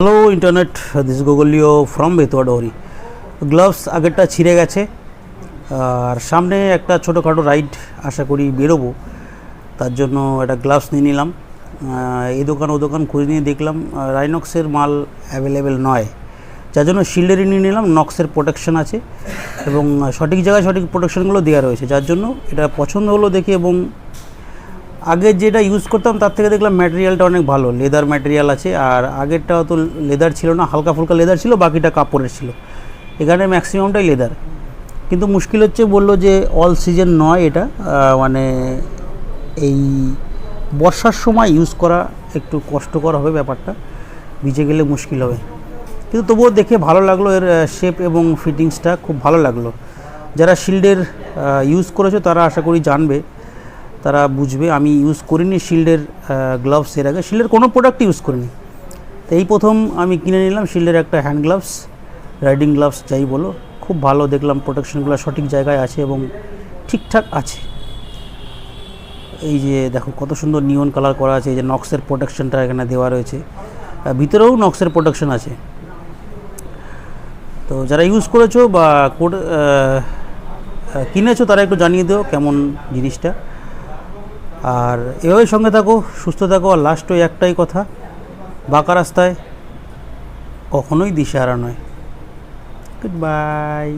Hello internet, this গোগলিও from Betuadahari. Gloves আগেরটা ছিঁড়ে গেছে, আর সামনে একটা ছোটোখাটো রাইড আশা করি বেরোবো, তার জন্য একটা গ্লাভস নিয়ে নিলাম। এই দোকান ও দোকান খুঁজে নিয়ে দেখলাম রাইনক্সের মাল অ্যাভেলেবেল নয়, যার জন্য শিল্ডেরই নিয়ে নিলাম। নক্সের প্রোটেকশন আছে এবং সঠিক জায়গায় সঠিক প্রোটেকশনগুলো দেওয়া রয়েছে, যার জন্য এটা পছন্দ হলো দেখি। এবং আগে যেটা ইউজ করতাম তার থেকে দেখলাম ম্যাটেরিয়ালটা অনেক ভালো, লেদার ম্যাটেরিয়াল আছে। আর আগেরটা তো লেদার ছিল না, হালকা ফুলকা লেদার ছিল, বাকিটা কাপড়ের ছিল। এখানে ম্যাক্সিমামটাই লেদার, কিন্তু মুশকিল হচ্ছে বললো যে অল সিজন নয় এটা, মানে এই বর্ষার সময় ইউজ করা একটু কষ্টকর হবে, ব্যাপারটা ভিজে গেলে মুশকিল হবে। কিন্তু তবুও দেখে ভালো লাগলো, এর শেপ এবং ফিটিংসটা খুব ভালো লাগলো। যারা শিল্ডের ইউজ করেছো তারা আশা করি জানবে, তারা বুঝবে। আমি ইউজ করিনি শিল্ডের গ্লাভস, এর আগে শিল্ডের কোনো প্রোডাক্ট ইউজ করিনি, তো এই প্রথম আমি কিনে নিলাম শিল্ডের একটা হ্যান্ড গ্লাভস, রাইডিং গ্লাভস যাই বলো। খুব ভালো দেখলাম, প্রোটেকশনগুলো সঠিক জায়গায় আছে এবং ঠিকঠাক আছে। এই যে দেখো কত সুন্দর নিয়ন কালার করা আছে, এই যে নক্সের প্রোটেকশনটা এখানে দেওয়া রয়েছে, ভিতরেও নক্সের প্রোটেকশন আছে। তো যারা ইউজ করেছো বা কিনেছো তারা একটু জানিয়ে দিও কেমন জিনিসটা। আর এভাবে সঙ্গে থাকো, সুস্থ থাকো। আর লাস্ট ওই একটাই কথা, বাঁকা রাস্তায় কখনোই দিশেহারা নয়। Good bye.